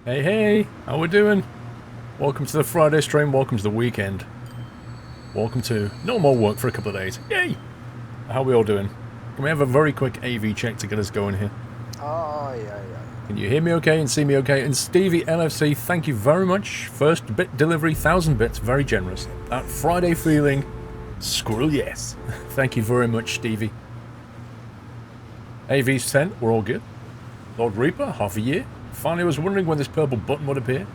Hey, hey, how we doing? Welcome to the Friday stream, welcome to the weekend. Welcome to no more work for a couple of days. Yay! How we all doing? Can we have a very quick AV check to get us going here? Oh, yeah. Can you hear me okay and see me okay? And Stevie LFC, thank you very much. First bit delivery, 1,000 bits, very generous. That Friday feeling, squirrel yes. Thank you very much, Stevie. AV's 10, we're all good. Lord Reaper, half a year. Finally was wondering when this purple button would appear.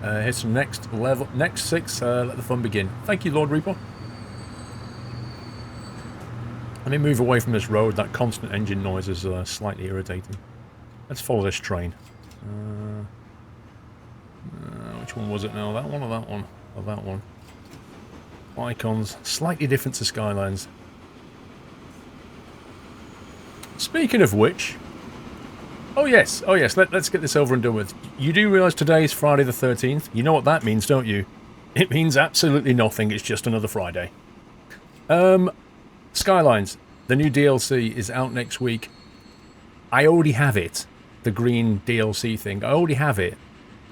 Hit some next level, next 6, let the fun begin. Thank you, Lord Reaper. Let me move away from this road, that constant engine noise is slightly irritating. Let's follow this train. Which one was it now? That one or that one? Or that one? Icons, slightly different to Skylines. Speaking of which... Oh yes, let's get this over and done with. You do realise today is Friday the 13th? You know what that means, don't you? It means absolutely nothing, it's just another Friday. Skylines, the new DLC is out next week. I already have it, the green DLC thing, I already have it.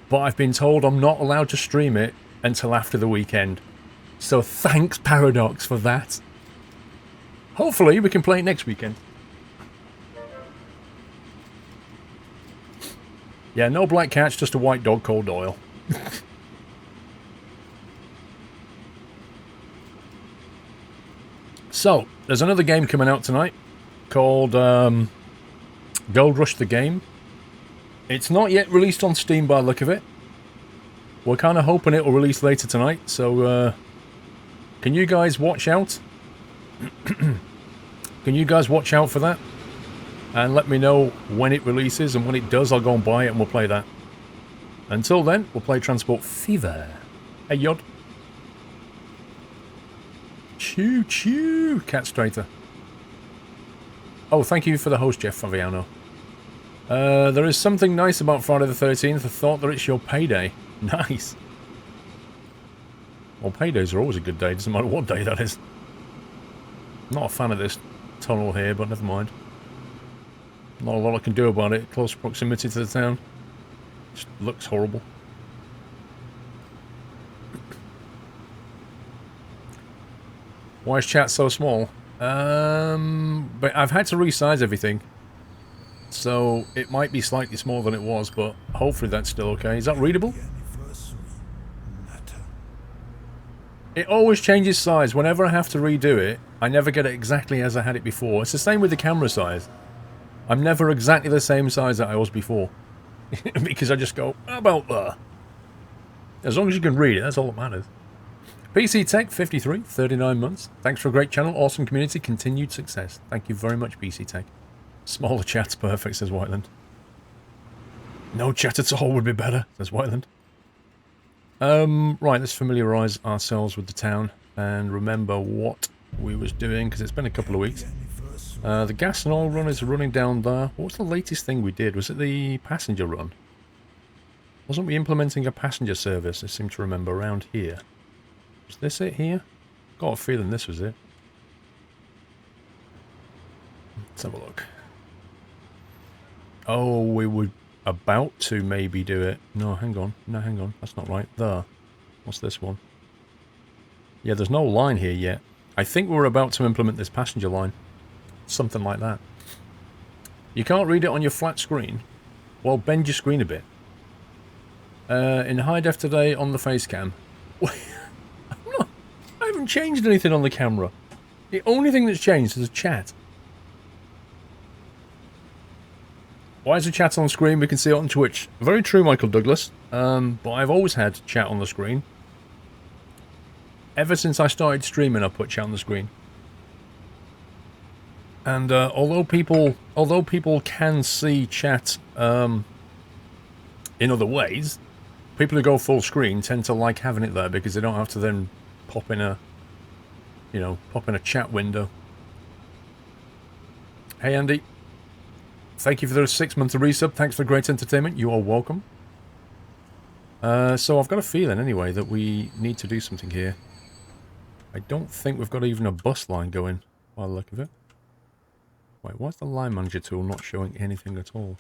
But I've been told I'm not allowed to stream it until after the weekend. So thanks Paradox for that. Hopefully we can play it next weekend. Yeah, no black cats, just a white dog called Doyle. So, there's another game coming out tonight called Gold Rush the Game. It's not yet released on Steam by the look of it. We're kind of hoping it will release later tonight, so can you guys watch out? Can you guys watch out for that? And let me know when it releases, and when it does, I'll go and buy it and we'll play that. Until then, we'll play Transport Fever. Hey, Yod. Choo choo, Cat Strater. Oh, thank you for the host, Jeff Faviano. There is something nice about Friday the 13th. I thought that it's your payday. Nice. Well, paydays are always a good day, doesn't matter what day that is. Not a fan of this tunnel here, but never mind. Not a lot I can do about it. Close proximity to the town. Just looks horrible. Why is chat so small? But I've had to resize everything. So it might be slightly smaller than it was, but hopefully that's still okay. Is that readable? It always changes size. Whenever I have to redo it, I never get it exactly as I had it before. It's the same with the camera size. I'm never exactly the same size that I was before. Because I just go, how about there? As long as you can read it, that's all that matters. PC Tech 53, 39 months. Thanks for a great channel, awesome community, continued success. Thank you very much, PC Tech. Smaller chat's perfect, says Whiteland. No chat at all would be better, says Whiteland. Right, let's familiarise ourselves with the town and remember what we was doing, because it's been a couple of weeks. The gas and oil run is running down there. What was the latest thing we did? Was it the passenger run? Wasn't we implementing a passenger service, I seem to remember, around here? Was this it here? Got a feeling this was it. Let's have a look. Oh, we were about to maybe do it. No, hang on. No, hang on. That's not right. There. What's this one? Yeah, there's no line here yet. I think we're about to implement this passenger line. Something like that. You can't read it on your flat screen? Well, bend your screen a bit. In high def today on the face cam. I haven't changed anything on the camera. The only thing that's changed is the chat. Why is the chat on screen? We can see it on Twitch. Very true, Michael Douglas. But I've always had chat on the screen. Ever since I started streaming, I put chat on the screen. And although people can see chat in other ways, people who go full screen tend to like having it there because they don't have to then pop in a chat window. Hey Andy, thank you for the 6 months of resub. Thanks for great entertainment. You are welcome. So I've got a feeling anyway that we need to do something here. I don't think we've got even a bus line going by the look of it. Wait, why is the line manager tool not showing anything at all?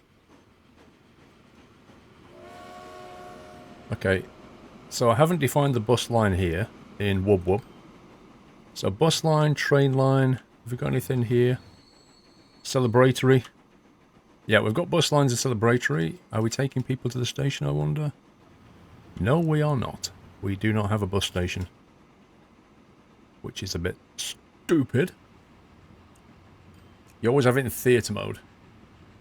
Okay, so I haven't defined the bus line here in Wub Wub. So bus line, train line, have we got anything here? Celebratory. Yeah, we've got bus lines and celebratory. Are we taking people to the station, I wonder? No, we are not. We do not have a bus station. Which is a bit stupid. You always have it in theatre mode.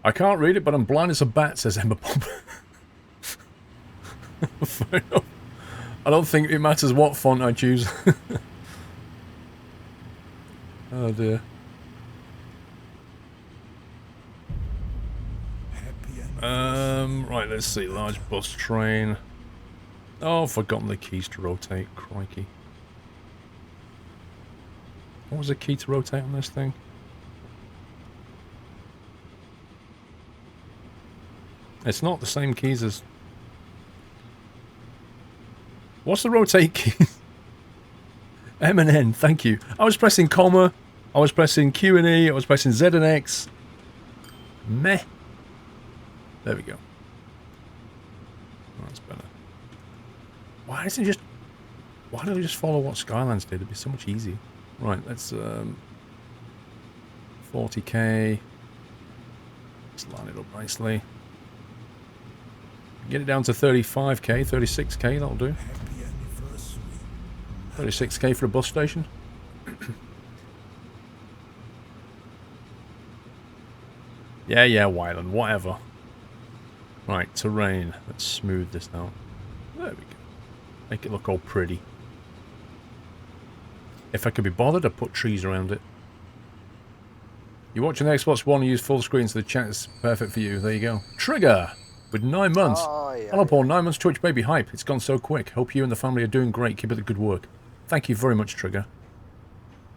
I can't read it, but I'm blind as a bat, says Emma Bob. Fair enough. I don't think it matters what font I choose. Oh dear. Right, let's see. Large bus train. Oh, I've forgotten the keys to rotate. Crikey. What was the key to rotate on this thing? It's not the same keys as... What's the rotate key? M and N, thank you. I was pressing comma. I was pressing Q and E. I was pressing Z and X. Meh. There we go. That's better. Why don't we just follow what Skylands did? It'd be so much easier. Right, let's 40k. Let's line it up nicely. Get it down to 35k, 36k, that'll do. 36k for a bus station. Yeah, Wyland, whatever. Right, terrain. Let's smooth this out. There we go. Make it look all pretty. If I could be bothered, I'd put trees around it. You're watching the Xbox One and use full screen, so the chat is perfect for you. There you go. Trigger! With 9 months. Oh, yeah, hello, Paul. 9 months Twitch baby hype. It's gone so quick. Hope you and the family are doing great. Keep up the good work. Thank you very much, Trigger.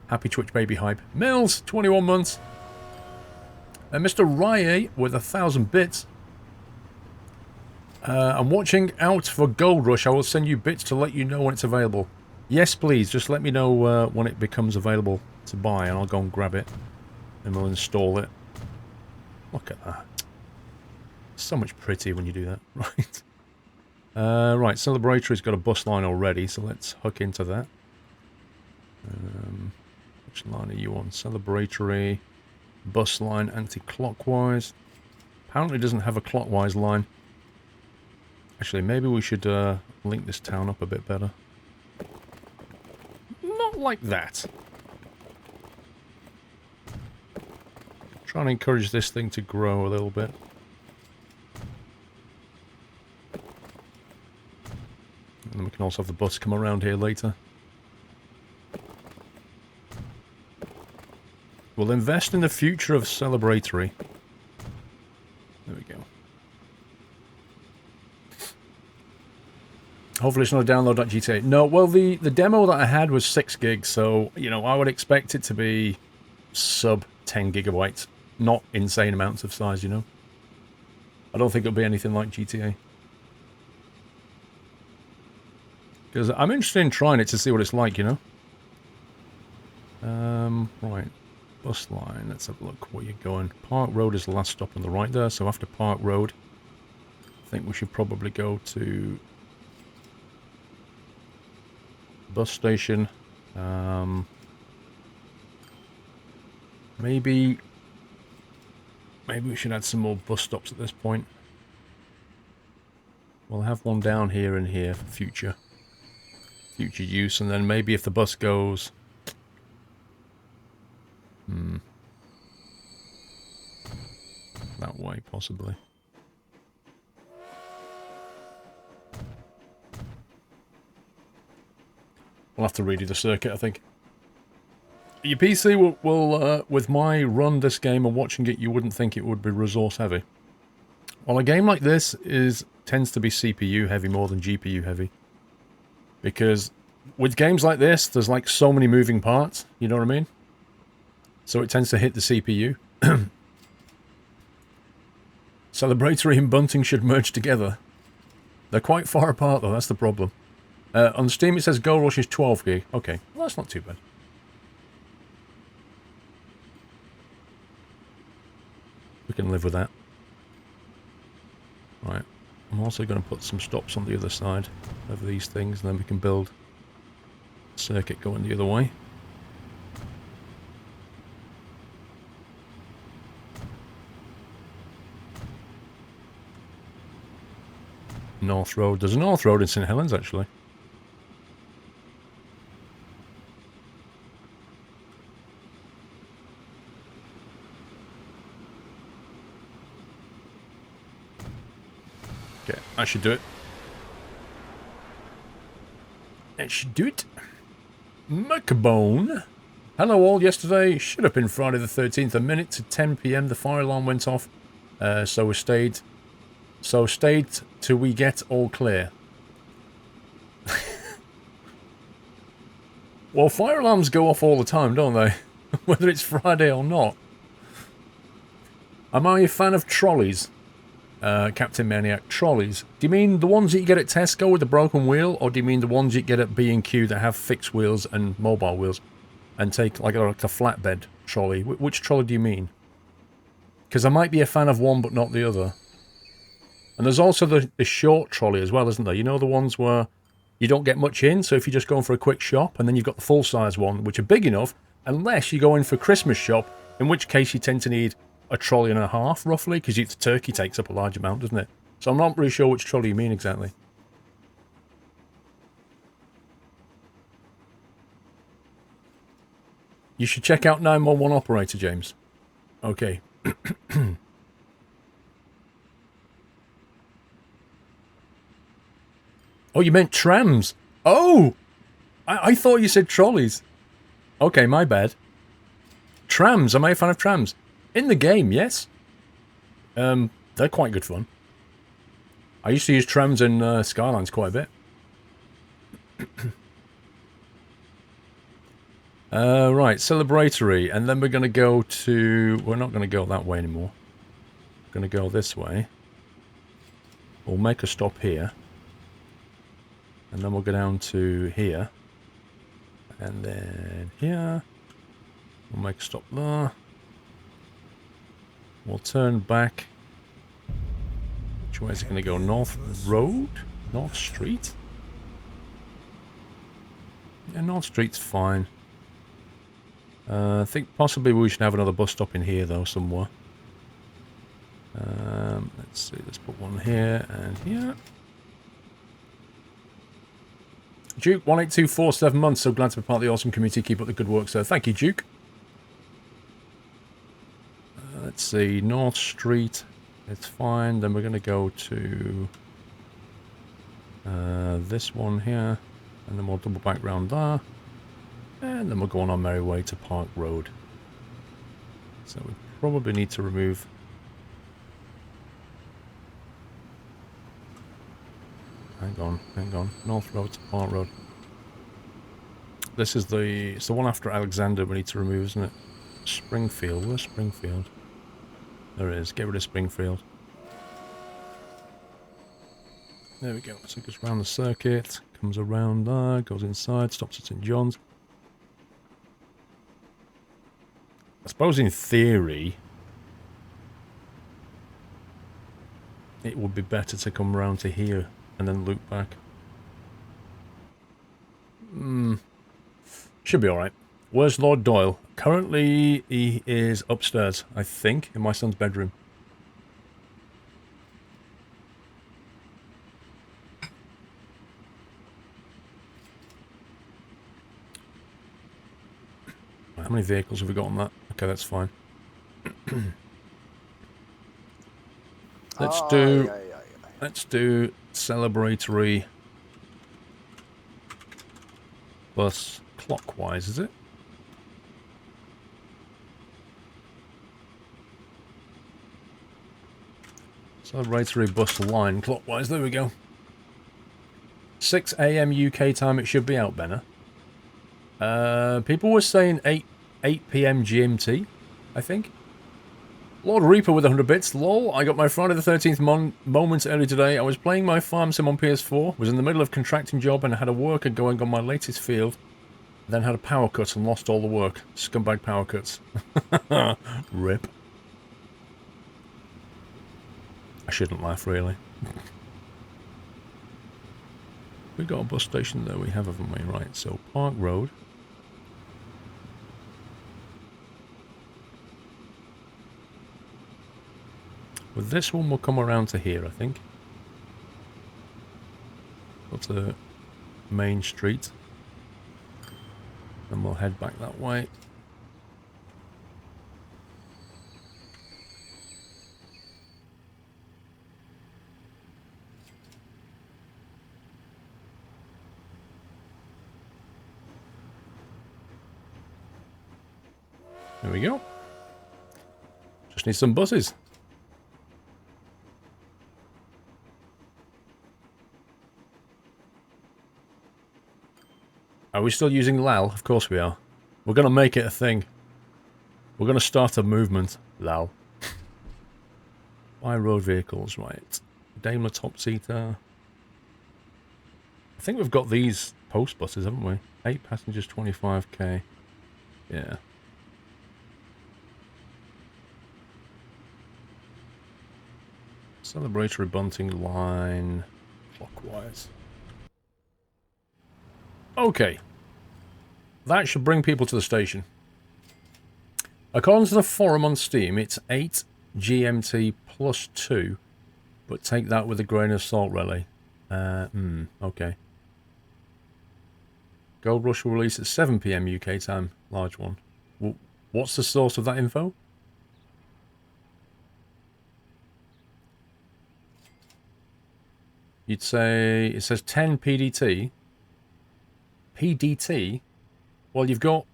Happy Twitch baby hype. Mills, 21 months. And Mr. Rye with 1,000 bits. I'm watching out for Gold Rush. I will send you bits to let you know when it's available. Yes, please. Just let me know when it becomes available to buy, and I'll go and grab it. And we'll install it. Look at that. So much prettier when you do that. Right. Right, Celebratory's got a bus line already, so let's hook into that. Which line are you on? Celebratory. Bus line anti-clockwise. Apparently it doesn't have a clockwise line. Actually, maybe we should link this town up a bit better. Not like that. Trying to encourage this thing to grow a little bit. And then we can also have the bus come around here later. We'll invest in the future of Celebratory. There we go. Hopefully it's not a download.gta. No, well, the demo that I had was 6 gigs, so, you know, I would expect it to be sub 10 gigabytes. Not insane amounts of size, you know. I don't think it'll be anything like GTA. Because I'm interested in trying it to see what it's like, you know. Right. Bus line. Let's have a look where you're going. Park Road is the last stop on the right there. So after Park Road, I think we should probably go to bus station. Maybe we should add some more bus stops at this point. We'll have one down here and here for future use, and then maybe if the bus goes that way, possibly. We'll have to redo the circuit, I think. Your PC will with my run this game and watching it, you wouldn't think it would be resource heavy. Well, a game like this tends to be CPU heavy more than GPU heavy. Because with games like this, there's like so many moving parts, you know what I mean? So it tends to hit the CPU. Celebratory and Bunting should merge together. They're quite far apart though, that's the problem. On Steam it says Gold Rush is 12 gig. Okay, well that's not too bad. We can live with that. Right. I'm also going to put some stops on the other side of these things, and then we can build a circuit going the other way. North Road. There's a North Road in St Helens, actually. Okay, I should do it. I should do it. Macbone. Hello all. Yesterday should have been Friday the 13th. A minute to 10 PM. The fire alarm went off. So we stayed till we get all clear. Well, fire alarms go off all the time, don't they? Whether it's Friday or not. Am I a fan of trolleys? Captain Maniac, trolleys. Do you mean the ones that you get at Tesco with the broken wheel, or do you mean the ones you get at B&Q that have fixed wheels and mobile wheels, and take like a flatbed trolley? Which trolley do you mean? Because I might be a fan of one but not the other. And there's also the short trolley as well, isn't there? You know, the ones where you don't get much in, so if you're just going for a quick shop, and then you've got the full-size one, which are big enough, unless you go in for Christmas shop, in which case you tend to need a trolley and a half, roughly, because the turkey takes up a large amount, doesn't it? So I'm not really sure which trolley you mean exactly. You should check out 911 operator, James. Okay. Oh, you meant trams. Oh! I thought you said trolleys. Okay, my bad. Trams. Am I a fan of trams? In the game, yes. They're quite good fun. I used to use trams in Skylines quite a bit. Right, celebratory, and then we're going to go to... We're not going to go that way anymore. We're going to go this way. We'll make a stop here. And then we'll go down to here. And then here. We'll make a stop there. We'll turn back. Which way is it going to go? North Road? North Street? Yeah, North Street's fine. I think possibly we should have another bus stop in here, though, somewhere. Let's see, let's put one here and here. Duke, 18247 months. So glad to be part of the awesome community. Keep up the good work, sir. Thank you, Duke. Let's see, North Street. It's fine. Then we're going to go to this one here. And then we'll double back round there. And then we'll go on our merry way to Park Road. So we probably need to remove... Hang on. North Road to Park Road. This is it's the one after Alexander we need to remove, isn't it? Springfield. Where's Springfield? There it is. Get rid of Springfield. There we go. So it goes around the circuit, comes around there, goes inside, stops at St. John's. I suppose in theory it would be better to come round to here and then loop back. Should be alright. Where's Lord Doyle? Currently he is upstairs, I think, in my son's bedroom. How many vehicles have we got on that? Okay, that's fine. Let's do celebratory bus clockwise, is it? Celebratory bus line clockwise, there we go. 6 AM UK time it should be out, Benner. People were saying 8 PM GMT, I think. Lord Reaper with 100 bits. Lol, I got my Friday the 13th moment early today. I was playing my farm sim on PS4, was in the middle of contracting job and had a worker going on my latest field. Then had a power cut and lost all the work. Scumbag power cuts. Rip. I shouldn't laugh, really. we got a bus station there? We have, haven't we? Right, so Park Road. With this one, we'll come around to here, I think. Go to Main Street. And we'll head back that way. There we go. Just need some buses. Are we still using LAL? Of course we are. We're going to make it a thing. We're going to start a movement. LAL. Buy road vehicles, right. Daimler top-seater. I think we've got these post buses, haven't we? 8 passengers, 25k. Yeah. Celebratory bunting line. Clockwise. Okay. That should bring people to the station. According to the forum on Steam, it's 8 GMT plus 2. But take that with a grain of salt, really. Okay. Gold Rush will release at 7 PM UK time. Large one. What's the source of that info? You'd say... It says 10 PDT. PDT? Well, you've got...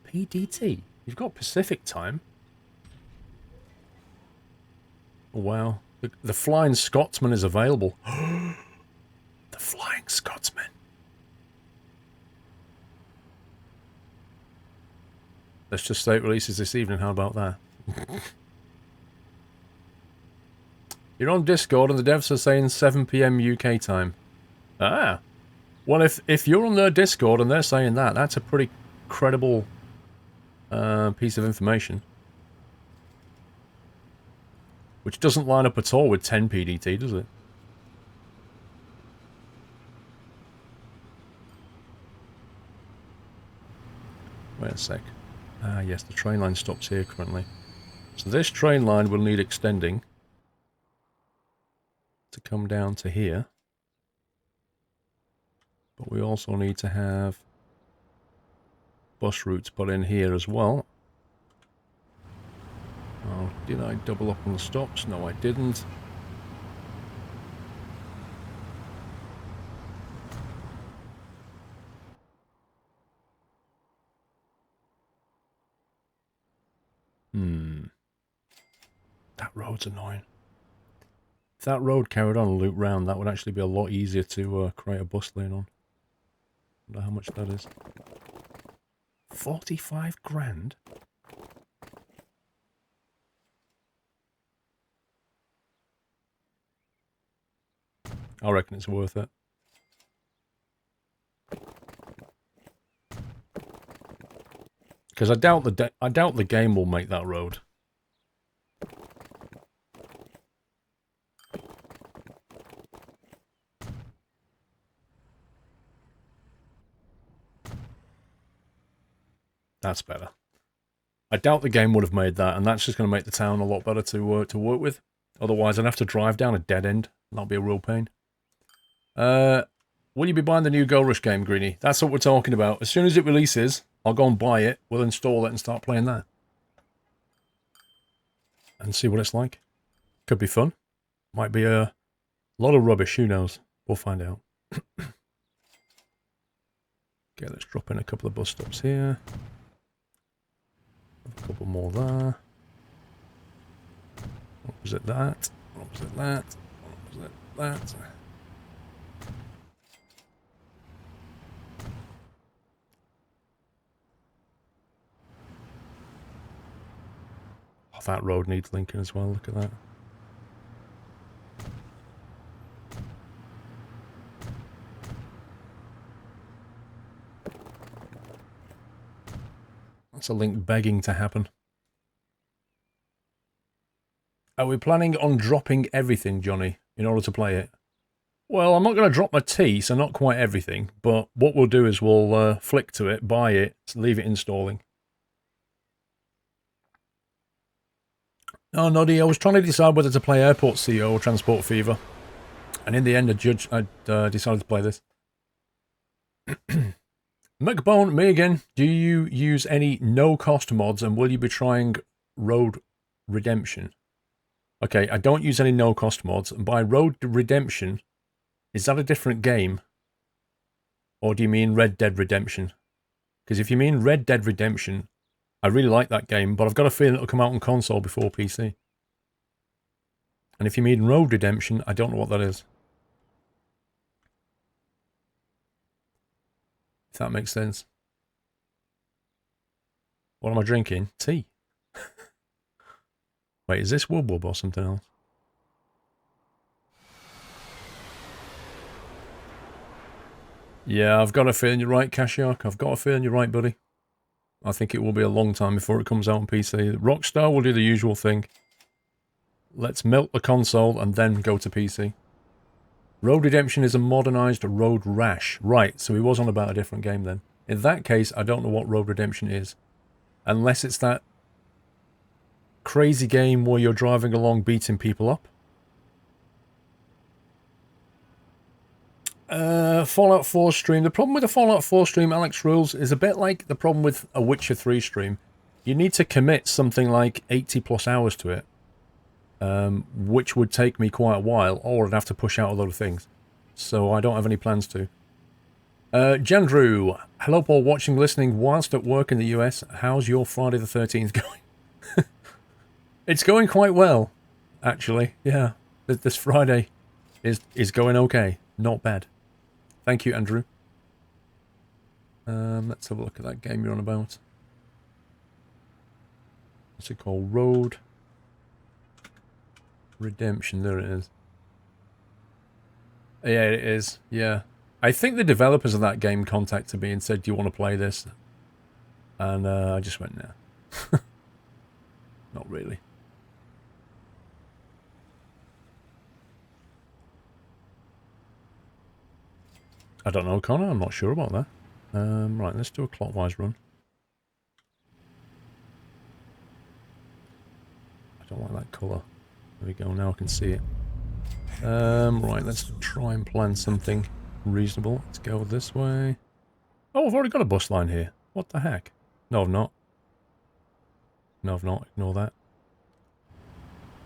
PDT? You've got Pacific time. Oh, wow. The Flying Scotsman is available. The Flying Scotsman. Let's just say it releases this evening. How about that? You're on Discord and the devs are saying 7 PM UK time. Ah. Well, if you're on their Discord and they're saying that, that's a pretty credible piece of information. Which doesn't line up at all with 10 PDT, does it? Wait a sec. Ah, yes, the train line stops here currently. So this train line will need extending to come down to here. But we also need to have bus routes put in here as well. Oh, did I double up on the stops? No, I didn't. That road's annoying. If that road carried on a loop round, that would actually be a lot easier to create a bus lane on. I wonder how much that is. 45 grand? I reckon it's worth it. Because I doubt the game will make that road. That's better. I doubt the game would have made that, and that's just going to make the town a lot better to work with. Otherwise, I'd have to drive down a dead end. That'll be a real pain. Will you be buying the new Gold Rush game, Greenie? That's what we're talking about. As soon as it releases, I'll go and buy it. We'll install it and start playing that. And see what it's like. Could be fun. Might be a lot of rubbish, who knows? We'll find out. Okay, let's drop in a couple of bus stops here. A couple more there. Opposite that. Opposite that. Opposite that. Oh, that road needs linking as well. Look at that. That's a link begging to happen. Are we planning on dropping everything, Johnny, in order to play it? Well, I'm not going to drop my T, so not quite everything. But what we'll do is we'll flick to it, buy it, leave it installing. Oh, Noddy, I was trying to decide whether to play Airport CEO or Transport Fever. And in the end, I decided to play this. McBone, me again. Do you use any no-cost mods, and will you be trying Road Redemption? Okay, I don't use any no-cost mods. And by Road Redemption, is that a different game? Or do you mean Red Dead Redemption? Because if you mean Red Dead Redemption, I really like that game, but I've got a feeling it'll come out on console before PC. And if you mean Road Redemption, I don't know what that is. If that makes sense. What am I drinking? Tea. Wait, is this Wub Wub or something else? Yeah, I've got a feeling you're right, Kashiok. I've got a feeling you're right, buddy. I think it will be a long time before it comes out on PC. Rockstar will do the usual thing. Let's milk the console and then go to PC. Road Redemption is a modernised Road Rash. Right, so he was on about a different game then. In that case, I don't know what Road Redemption is. Unless it's that crazy game where you're driving along beating people up. Fallout 4 stream. The problem with the Fallout 4 stream, Alex Rules, is a bit like the problem with a Witcher 3 stream. You need to commit something like 80 plus hours to it. Which would take me quite a while, or I'd have to push out a lot of things. So I don't have any plans to. Jandrew, hello Paul, watching, listening whilst at work in the US. How's your Friday the 13th going? It's going quite well, actually. Yeah, this Friday is going okay. Not bad. Thank you, Andrew. Let's have a look at that game you're on about. What's it called? Road Redemption. There it is. Yeah, it is. Yeah. I think the developers of that game contacted me and said, do you want to play this? And I just went, nah. Not really. I don't know, Connor. I'm not sure about that. Right, let's do a clockwise run. I don't like that colour. There we go, now I can see it. Right, let's try and plan something reasonable. Let's go this way. Oh, I've already got a bus line here. What the heck? No, I've not. No, I've not. Ignore that.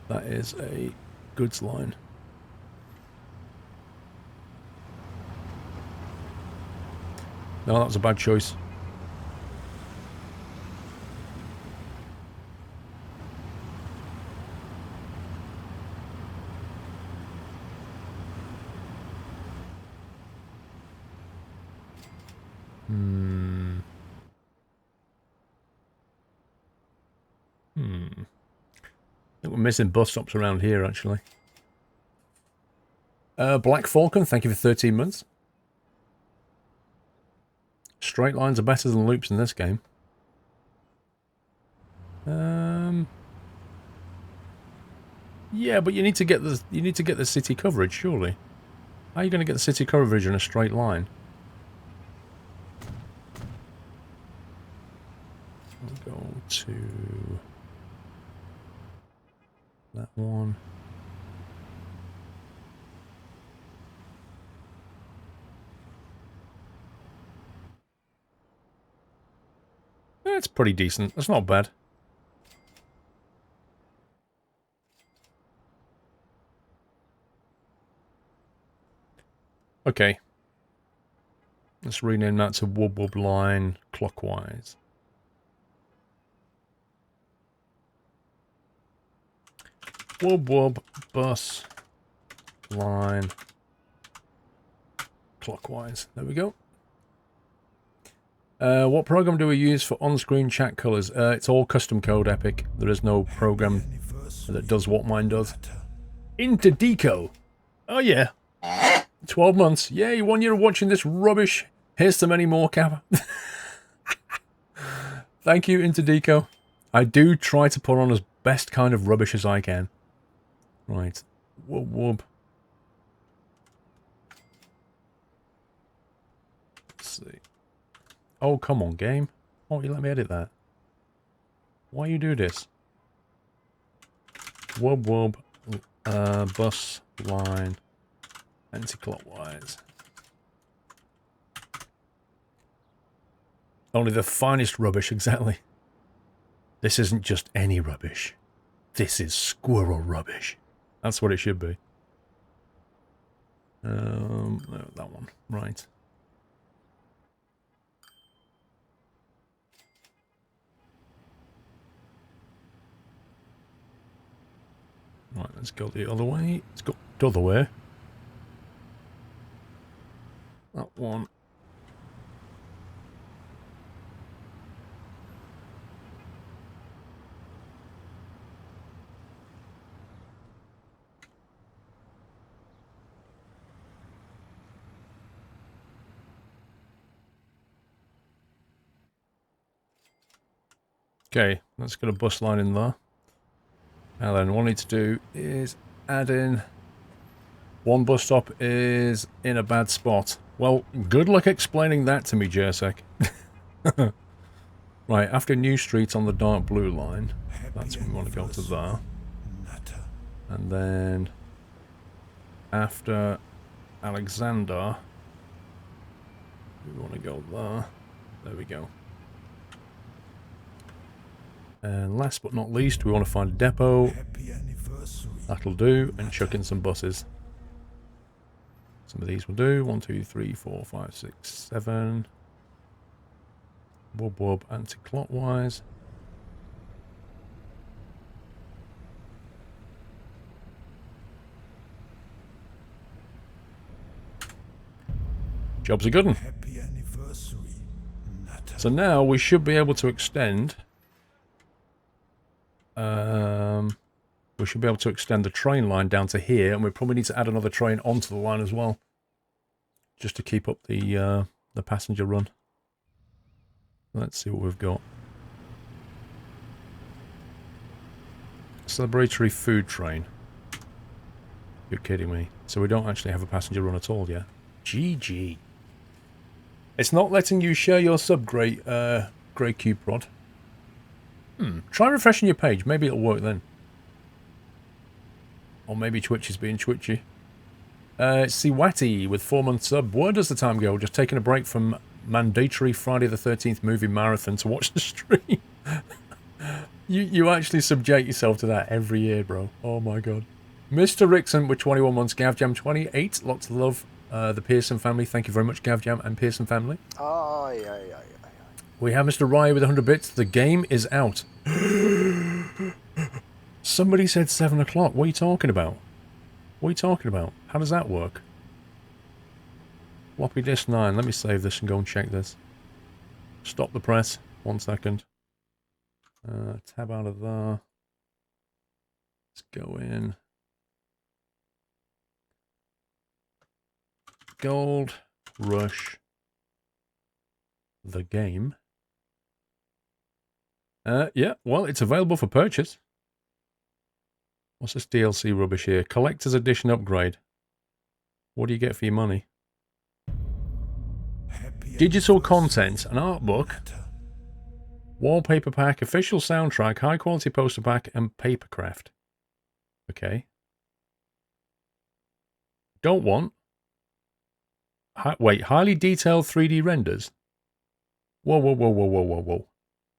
That is a goods line. No, that was a bad choice. I think we're missing bus stops around here, actually. Black Falcon, thank you for 13 months. Straight lines are better than loops in this game. Yeah, but you need to get the city coverage, surely. How are you going to get the city coverage in a straight line? I'll go to that one. That's pretty decent. That's not bad. Okay. Let's rename that to Wub Wub Line clockwise. Wub Wub Bus Line clockwise. There we go. What program do we use for on-screen chat colors? It's all custom code, Epic. There is no program that does what mine does. Into Deco. Oh yeah. 12 months. Yay, 1 year of watching this rubbish. Here's so many more, Kappa. Thank you, Into Deco. I do try to put on as best kind of rubbish as I can. Right. Wub Wub. see. Oh, come on, game. Why won't you let me edit that? Why you do this? Wub wub. Bus line. Anti-clockwise. Only the finest rubbish, exactly. This isn't just any rubbish. This is squirrel rubbish. That's what it should be. No, that one. Right. Right, let's go the other way. Let's go the other way. That one. Okay, let's get a bus line in there. Now then, what I need to do is add in... One bus stop is in a bad spot. Well, good luck explaining that to me, Jersek. Right, after New Street on the dark blue line, that's when we want to go to there. And then after Alexander, we want to go there. There we go. And last but not least, we want to find a depot. That'll do, and chuck in some buses. Some of these will do. 1, 2, 3, 4, 5, 6, 7. Wub wub anti-clockwise. Job's a good one. So now we should be able to extend. We should be able to extend the train line down to here, and we probably need to add another train onto the line as well, just to keep up the passenger run. Let's see what we've got. Celebratory food train. You're kidding me. So we don't actually have a passenger run at all yet. GG. It's not letting you share your sub, Grey Cube Prod. Try refreshing your page. Maybe it'll work then. Or maybe Twitch is being twitchy. Siwati with 4 months sub. Where does the time go? Just taking a break from mandatory Friday the 13th movie marathon to watch the stream. you actually subject yourself to that every year, bro. Oh my god. Mr. Rickson with 21 months. Gavjam 28. Lots of love. The Pearson family. Thank you very much, Gavjam and Pearson family. We have Mr. Rye with 100 bits. The game is out. Somebody said 7 o'clock. What are you talking about? What are you talking about? How does that work? Floppy disk 9. Let me save this and go and check this. Stop the press. 1 second. Tab out of there. Let's go in. Gold Rush. The game. Yeah, well, it's available for purchase. What's this DLC rubbish here? Collector's Edition upgrade. What do you get for your money? Digital content, an art book, wallpaper pack, official soundtrack, high quality poster pack, and papercraft. Okay. Don't want. Wait, highly detailed 3D renders? Whoa, whoa, whoa, whoa, whoa, whoa, whoa.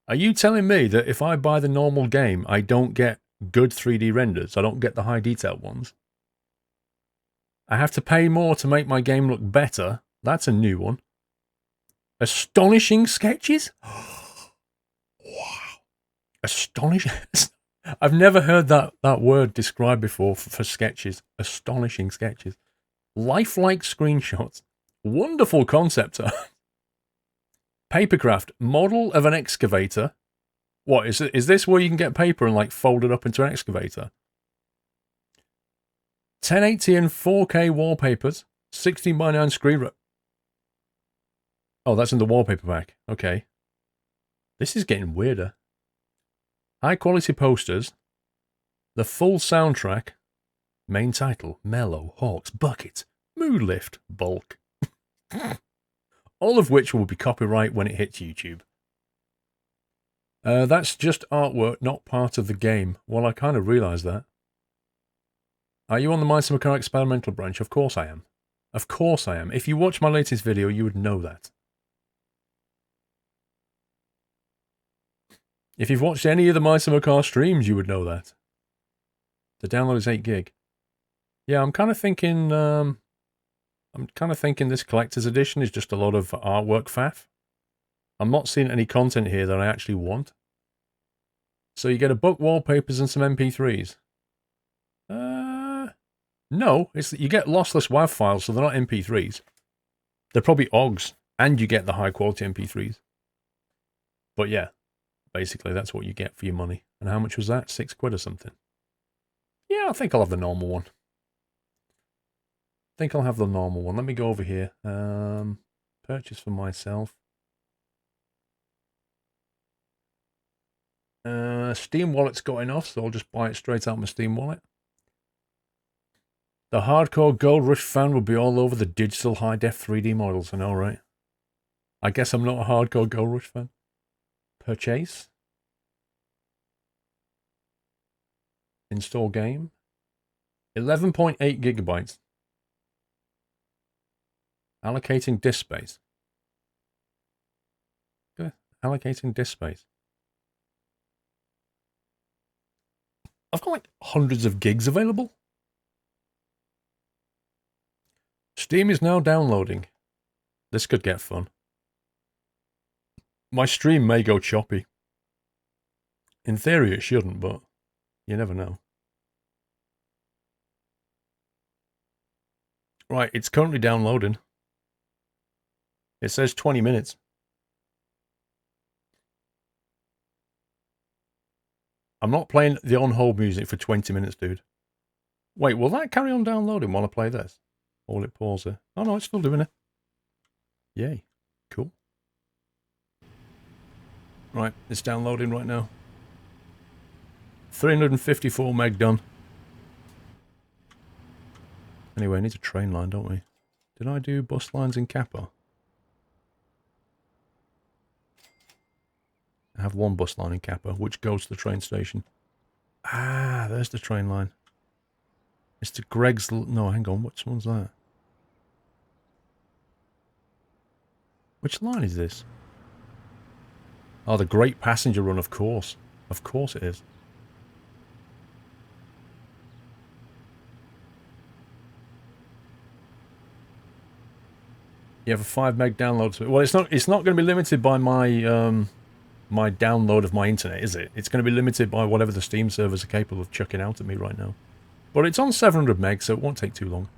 Are you telling me that if I buy the normal game, I don't get good 3D renders? I don't get the high detailed ones? I have to pay more to make my game look better? That's a new one. Astonishing sketches? Wow. Astonishing. I've never heard that word described before for sketches. Astonishing sketches. Lifelike screenshots. Wonderful concept art. Papercraft. Model of an excavator. What, is this where you can get paper and like fold it up into an excavator? 1080 and 4K wallpapers. 16:9 screen. Oh, that's in the wallpaper pack. Okay. This is getting weirder. High quality posters. The full soundtrack. Main title. Mellow. Hawks. Bucket. Mood lift. Bulk. All of which will be copyright when it hits YouTube. That's just artwork, not part of the game. Well, I kind of realised that. Are you on the Mice and Car experimental branch? Of course I am. Of course I am. If you watch my latest video, you would know that. If you've watched any of the Mice and Car streams, you would know that. The download is 8 gig. Yeah, I'm kind of thinking this collector's edition is just a lot of artwork faff. I'm not seeing any content here that I actually want. So you get a book, wallpapers, and some MP3s. No, it's that you get lossless WAV files, so they're not MP3s. They're probably OGs, and you get the high quality MP3s. But yeah, basically that's what you get for your money. And how much was that? £6 or something. Yeah, I think I'll have the normal one. Let me go over here. Purchase for myself. Steam wallet's going off, so I'll just buy it straight out of my Steam wallet. The hardcore Gold Rush fan will be all over the digital high-def 3D models, I know, right? I guess I'm not a hardcore Gold Rush fan. Purchase. Install game. 11.8 gigabytes. Allocating disk space. Okay. Allocating disk space. I've got like hundreds of gigs available. Steam is now downloading. This could get fun. My stream may go choppy. In theory it shouldn't, but you never know. Right, it's currently downloading. It says 20 minutes. I'm not playing the on-hold music for 20 minutes, dude. Wait, will that carry on downloading while I play this? Or will it pause it? Oh no, it's still doing it. Yay. Cool. Right, it's downloading right now. 354 meg done. Anyway, I need a train line, don't we? Did I do bus lines in Kappa? I have one bus line in Kappa, which goes to the train station. Ah, there's the train line. It's to Greg's... No, hang on, which one's that? Which line is this? Oh, the Great Passenger Run, of course. Of course it is. You have a 5 meg download. Well, it's not going to be limited by my my download of my internet, is it? It's going to be limited by whatever the Steam servers are capable of chucking out at me right now. But it's on 700 meg, so it won't take too long.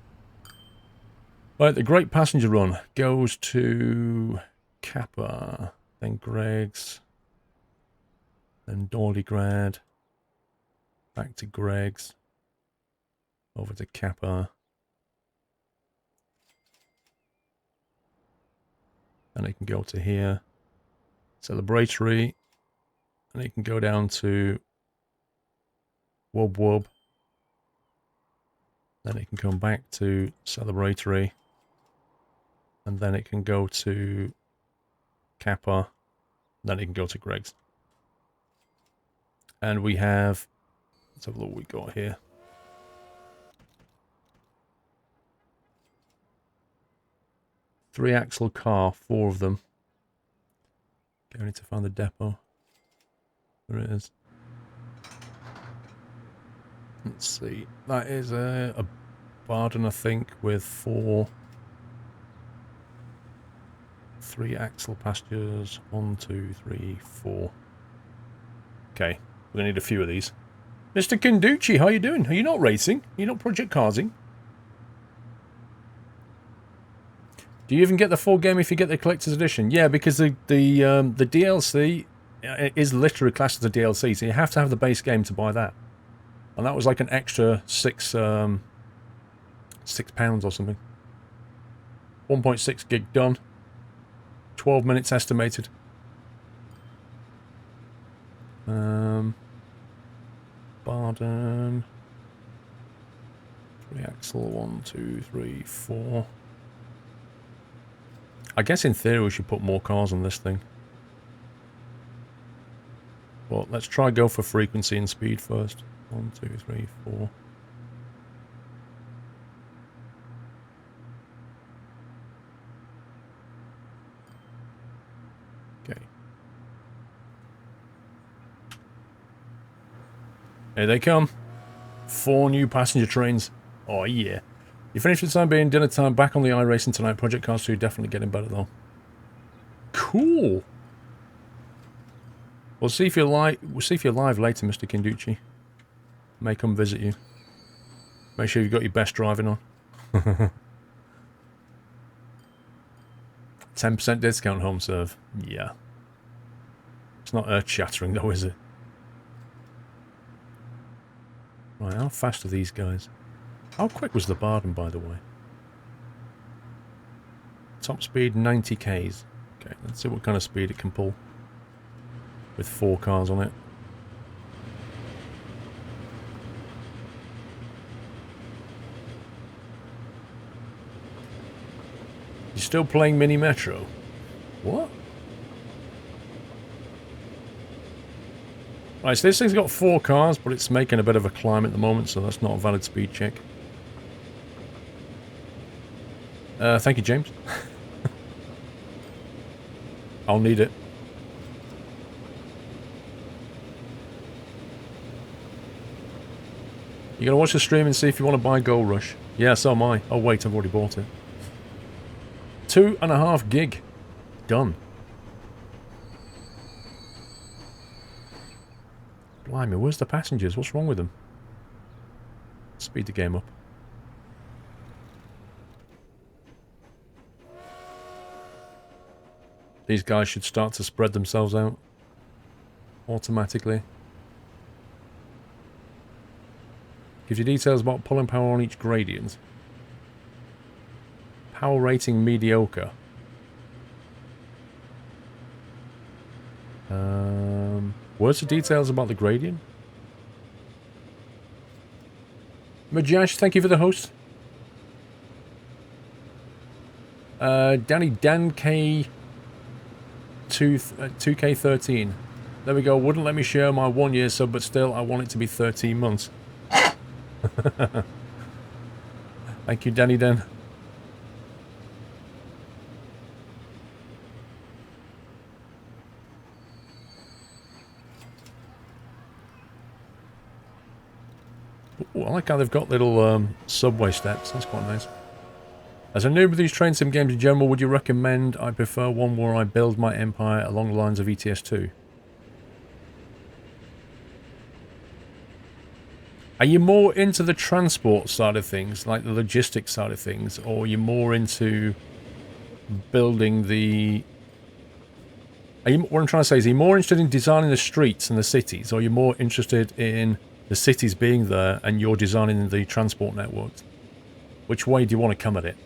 Right, the Great Passenger Run goes to Kappa, then Greg's, then Dorligrad, back to Greg's, over to Kappa. And it can go to here, Celebratory, and it can go down to Wub Wub. Then it can come back to Celebratory, and then it can go to Kappa, then it can go to Greg's. And we have, let's have a look what we got here. Three-axle car, 4 of them. Okay, I need to find the depot. There it is. Let's see. That is a Barden, I think, with 4 3-axle pastures. 1, 2, 3, 4. Okay, we're gonna need a few of these. Mr. Kinducci, how you doing? Are you not racing? Are you not Project Carsing? Do you even get the full game if you get the collector's edition? Yeah, because the DLC is literally classed as a DLC, so you have to have the base game to buy that. And that was like an extra £6 or something. 1.6 gig done. 12 minutes estimated. Barden. 3-axle, 1, 2, 3, 4. I guess in theory we should put more cars on this thing. But let's try go for frequency and speed first. 1, 2, 3, 4. Okay. Here they come. 4 new passenger trains. Oh yeah. You finished with time being dinner time, back on the iRacing tonight. Project Cars 2 definitely getting better though. Cool. We'll see if you're live. We'll see if you're live later, Mr. Kinducci. May come visit you. Make sure you've got your best driving on. 10% discount home serve. Yeah. It's not earth-shattering though, is it? Right, how fast are these guys? How quick was the Barden, by the way? Top speed 90 k's. Okay, let's see what kind of speed it can pull. With 4 cars on it. You're still playing Mini Metro? What? Right, so this thing's got 4 cars, but it's making a bit of a climb at the moment, so that's not a valid speed check. Thank you, James. I'll need it. You gotta watch the stream and see if you want to buy Gold Rush. Yeah, so am I. Oh wait, I've already bought it. 2.5 gig. Done. Blimey, where's the passengers? What's wrong with them? Speed the game up. These guys should start to spread themselves out automatically. Gives you details about pulling power on each gradient. Power rating mediocre. Where's the details about the gradient? Majash, thank you for the host. Danny Dan K 2K13. There we go. Wouldn't let me share my 1-year sub, but still I want it to be 13 months. Thank you, Danny Dan. Ooh, I like how they've got little subway steps. That's quite nice. As a noob with these train sim games in general, would you recommend I prefer one where I build my empire along the lines of ETS2? Are you more into the transport side of things, like the logistics side of things, or are you more into building the... what I'm trying to say is, are you more interested in designing the streets and the cities, or are you more interested in the cities being there and you're designing the transport networks? Which way do you want to come at it?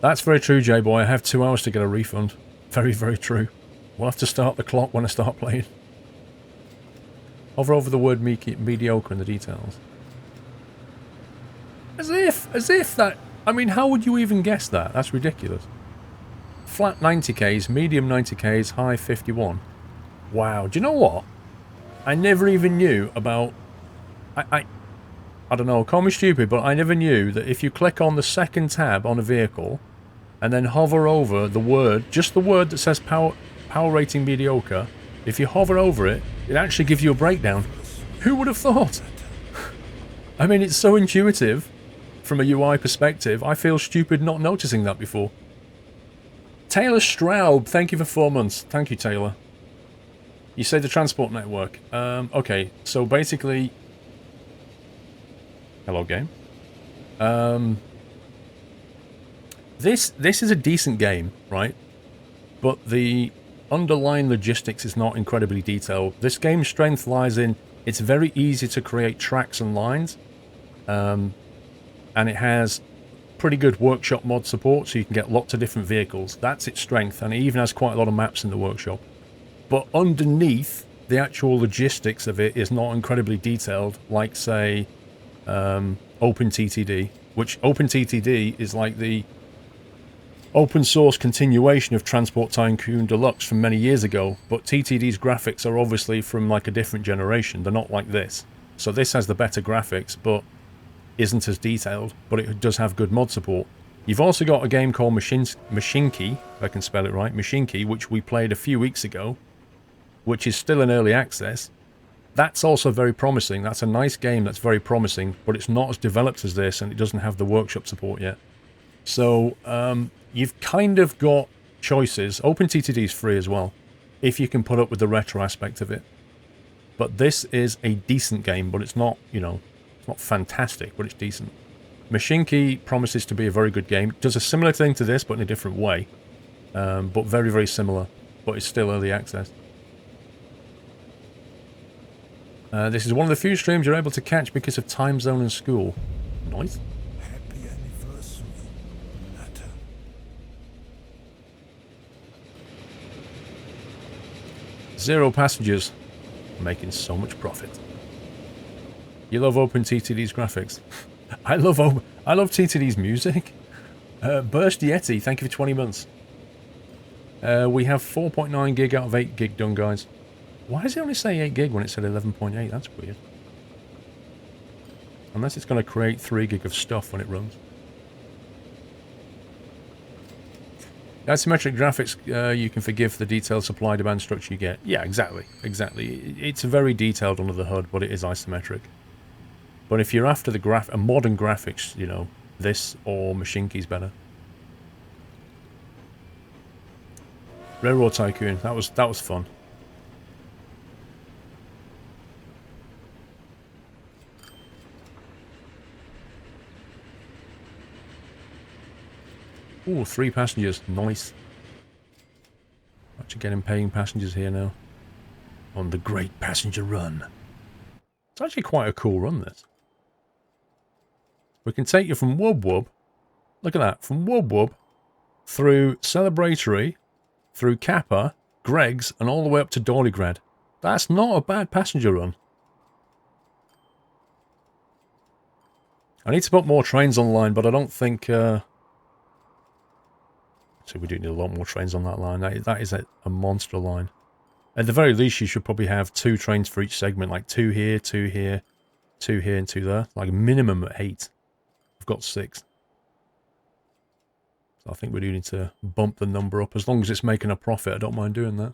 That's very true, J-Boy. I have 2 hours to get a refund. Very, very true. We'll have to start the clock when I start playing. Hover over the word mediocre in the details. As if that... I mean, how would you even guess that? That's ridiculous. Flat 90k's, medium 90k's, high 51. Wow, do you know what? I never even knew about... I don't know, call me stupid, but I never knew that if you click on the second tab on a vehicle and then hover over the word, just the word that says power rating mediocre, if you hover over it, it actually gives you a breakdown. Who would have thought? I mean, it's so intuitive from a UI perspective. I feel stupid not noticing that before. Taylor Straub, thank you for 4 months. Thank you, Taylor. You say the transport network. Okay, so basically... Hello, game. This is a decent game, right? But the underlying logistics is not incredibly detailed. This game's strength lies in it's very easy to create tracks and lines, and it has pretty good workshop mod support, so you can get lots of different vehicles. That's its strength, and it even has quite a lot of maps in the workshop. But underneath, the actual logistics of it is not incredibly detailed, like, say, OpenTTD, which OpenTTD is like the open source continuation of Transport Tycoon Deluxe from many years ago, but TTD's graphics are obviously from like a different generation. They're not like this. So this has the better graphics, but isn't as detailed, but it does have good mod support. You've also got a game called Mashinki, if I can spell it right, Mashinki, which we played a few weeks ago, which is still in early access. That's also very promising. That's a nice game that's very promising, but it's not as developed as this, and it doesn't have the workshop support yet. So, you've kind of got choices. OpenTTD is free as well, if you can put up with the retro aspect of it. But this is a decent game, but it's not, you know, it's not fantastic, but it's decent. Mashinki promises to be a very good game. It does a similar thing to this, but in a different way. But very, very similar. But it's still early access. This is one of the few streams you're able to catch because of time zone and school. Nice. Happy anniversary, Natter. Zero passengers. Making so much profit. You love OpenTTD's graphics. I love TTD's music. Burst Yeti, thank you for 20 months. We have 4.9 gig out of 8 gig done, guys. Why does it only say 8 gig when it said 11.8? That's weird. Unless it's going to create 3 gig of stuff when it runs. Asymmetric graphics, you can forgive the detailed supply-demand structure you get. Yeah, exactly. Exactly. It's very detailed under the hood, but it is isometric. But if you're after the a modern graphics, you know, this or Mashinki's better. Railroad Tycoon, that was fun. Ooh, 3 passengers. Nice. Actually getting paying passengers here now. On the Great Passenger Run. It's actually quite a cool run, this. We can take you from Wub Wub. Look at that. From Wub Wub through Celebratory, through Kappa, Greg's, and all the way up to Doligrad. That's not a bad passenger run. I need to put more trains online, but I don't think... So we do need a lot more trains on that line. That is a monster line. At the very least, you should probably have 2 trains for each segment, like 2 here, 2 here, 2 here, and 2 there. Like minimum 8. We've got 6. So I think we do need to bump the number up. As long as it's making a profit, I don't mind doing that.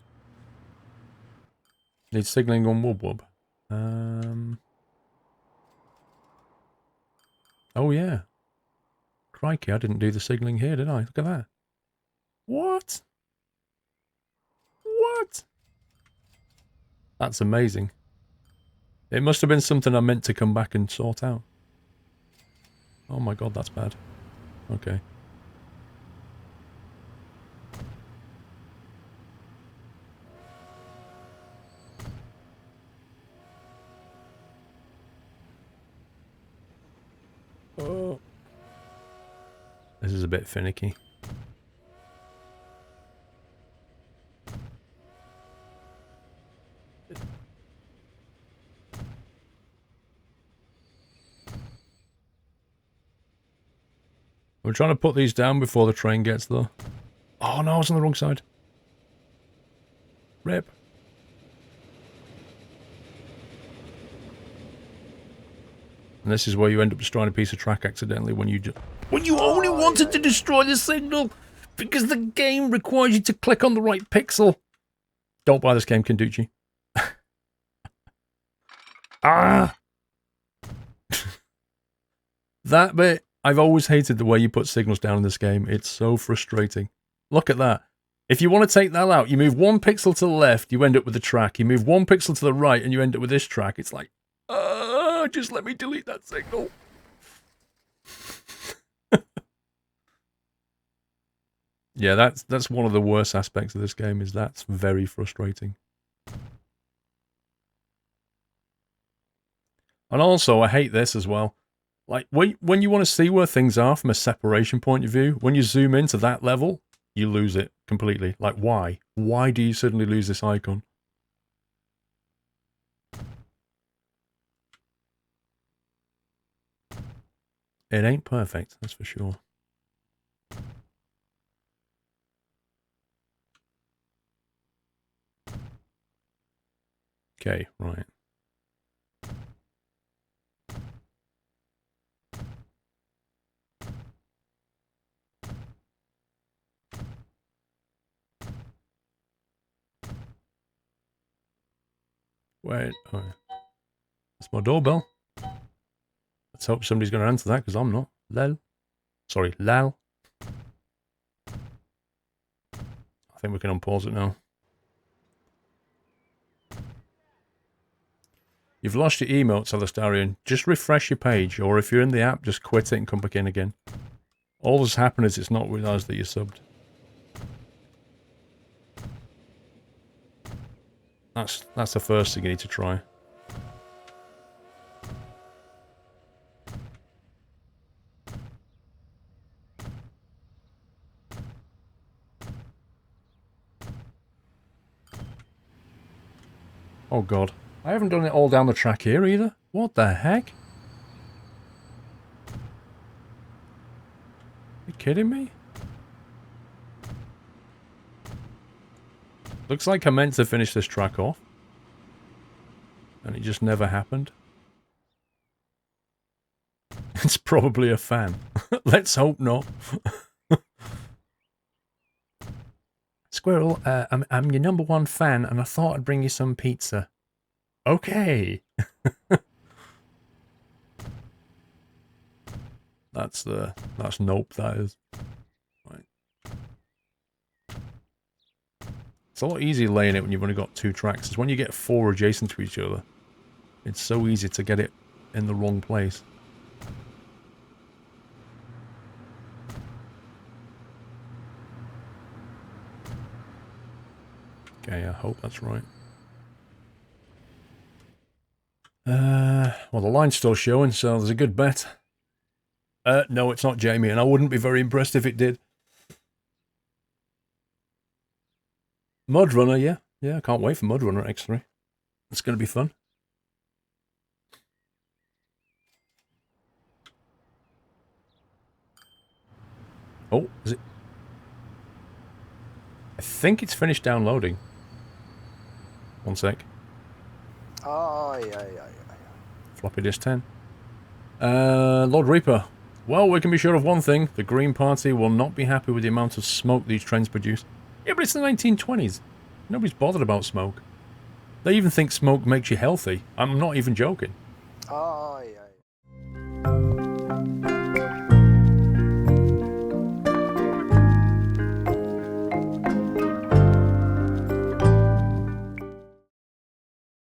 Need signalling on Wub Wub. Oh yeah. Crikey, I didn't do the signalling here, did I? Look at that. What? What? That's amazing. It must have been something I meant to come back and sort out. Oh my god, that's bad. Okay. Oh. This is a bit finicky. We're trying to put these down before the train gets there. Oh no, I was on the wrong side. Rip. And this is where you end up destroying a piece of track accidentally when you only wanted to destroy the signal because the game requires you to click on the right pixel. Don't buy this game, Kenducci. Ah! That bit, I've always hated the way you put signals down in this game. It's so frustrating. Look at that. If you want to take that out, you move 1 pixel to the left, you end up with the track. You move 1 pixel to the right, and you end up with this track. It's like, just let me delete that signal. Yeah, that's one of the worst aspects of this game, is that's very frustrating. And also, I hate this as well. Like, when you want to see where things are from a separation point of view, when you zoom into that level, you lose it completely. Like, why? Why do you suddenly lose this icon? It ain't perfect, that's for sure. Okay, right. Wait, oh, that's my doorbell. Let's hope somebody's going to answer that, because I'm not. Lel. Sorry, lal. I think we can unpause it now. You've lost your emotes, Alistarian. Just refresh your page, or if you're in the app, just quit it and come back in again. All that's happened is it's not realised that you're subbed. That's the first thing you need to try. Oh god. I haven't done it all down the track here either. What the heck? Are you kidding me? Looks like I meant to finish this track off. And it just never happened. It's probably a fan. Let's hope not. Squirrel, I'm your #1 fan, and I thought I'd bring you some pizza. Okay. That's nope, that is. Right. It's a lot easier laying it when you've only got 2 tracks. It's when you get 4 adjacent to each other. It's so easy to get it in the wrong place. Okay, I hope that's right. Well, the line's still showing, so there's a good bet. No, it's not Jamie, and I wouldn't be very impressed if it did. Mudrunner, yeah. Yeah, I can't wait for Mudrunner X3. It's going to be fun. Oh, is it? I think it's finished downloading. One sec. Oh, yeah. Floppy disk 10. Lord Reaper. Well, we can be sure of one thing. The Green Party will not be happy with the amount of smoke these trains produce. Yeah, but it's the 1920s. Nobody's bothered about smoke. They even think smoke makes you healthy. I'm not even joking. Oh, yeah.